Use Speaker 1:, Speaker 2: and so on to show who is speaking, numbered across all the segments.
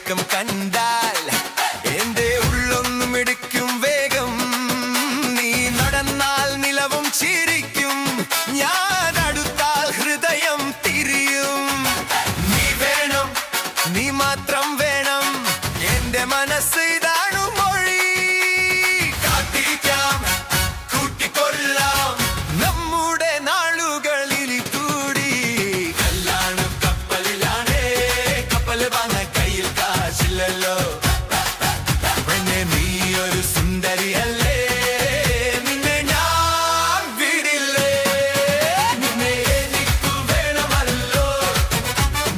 Speaker 1: തിളക്കം കണ്ടാൽ എന്റെ ഉള്ളൊന്നും ഇടിക്കും വേഗം. നീ നടന്നാൽ നിലവും ചിരിക്കും, ഞാൻ അടുത്താൽ ഹൃദയം തിരിയും. നീ വേണം, നീ മാത്രം വേണം, എന്റെ മനസ്സ് ഇതാണു മൊഴി. കാത്തിരിക്കാം, കൂട്ടിക്കൊല്ലാം നമ്മുടെ നാളുകളിൽ കൂടി. കല്യാണം കപ്പലിലാണേ, കപ്പൽ വാങ്ങാൻ കയ്യിൽ കാശില്ലല്ലോ. പെണ്ണെ നീ ഒരു സുന്ദരിയല്ലേ, നിന്നെ ഞാൻ വിടില്ലേ. നിന്നെ എനിക്കു വേണമല്ലോ,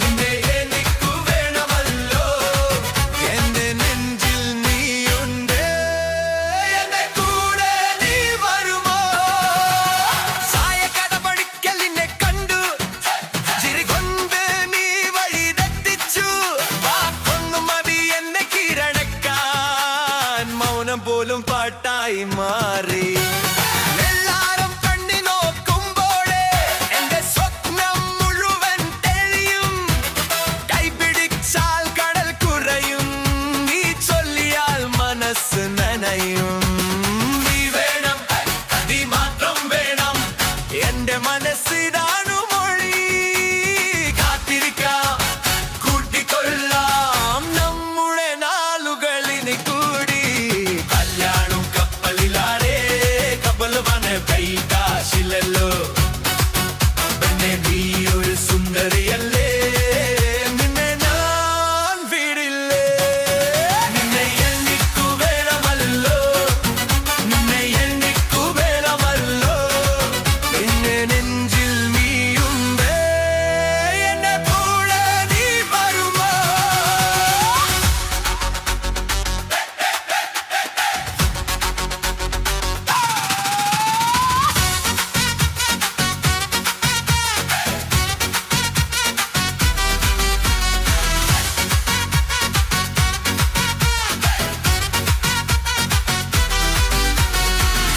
Speaker 1: നിന്നെ എനിക്കു വേണമല്ലോ. എന്റെ നെഞ്ചിൽ നീയുണ്ട്, എന്റെ കൂടെ നീ വരുമോ? സായക്കട പഠിക്കലിനെ കണ്ടു, ചിരി കൊണ്ട് നീ വഴി തെറ്റിച്ചു. വാക്കൊന്നും മതി എന്നെ കീഴടക്കാൻ, മൗനം പോലും പാട്ടായി മാറി. എല്ലാരും കണ്ണി നോക്കുമ്പോഴേ എന്റെ സ്വപ്നം മുഴുവൻ തെളിയും. കൈപിടിച്ചാൽ കടൽ കുറയും, നീ ചൊല്ലിയാൽ മനസ്സ് നനയും. നീ വേണം, നീ മാത്രം വേണം, എന്റെ മനസ്സിതാണു മൊഴി. കാത്തിരിക്കാം, കൂട്ടിക്കൊള്ളാം നമ്മുടെ നാളുകളിനെ കൂടി. കല്യാണം കപ്പലിലാണേ, കപ്പൽ വാങ്ങാൻ കയ്യിൽ കാശില്ലല്ലോ. പെണ്ണെ നീ ഒരു സുന്ദരിയല്ലേ, നിന്നെ ഞാൻ വിടില്ലേ. നിന്നെ എനിക്കു വേണമല്ലോ, നിന്നെ എനിക്കു വേണമല്ലോ. എന്റെ നെഞ്ചിൽ നീയുണ്ട്, എന്റെ കൂടെ നീ വരുമോ?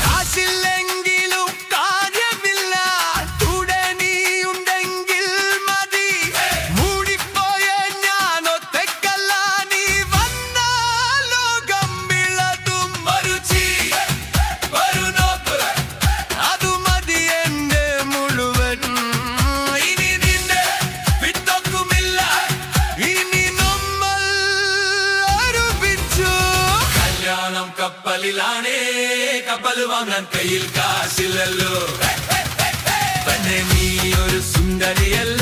Speaker 1: കാശില്ലെങ്കിലും കാര്യമില്ല, കൂടെ നീയുണ്ടെങ്കിൽ മതി. മൂടിപ്പോയ ഞാൻ ഒറ്റയ്ക്കല്ല, നീ വന്നാൽ ലോകം വിളതും. മരുചി ഒരു നോക്ക്, അതു മതി എന്റെ മുഴുവൻ. ഇനി നിന്നെ വിട്ടൊക്കുമില്ല, ഇനി നമ്മൾ ഒരുമിച്ചു. കല്യാണം കപ്പലിലാണേ, കപ്പൽ വാങ്ങാൻ കയ്യിൽ കാശില്ലല്ലോ. പെണ്ണെ നീ ഒരു സുന്ദരിയല്ലേ,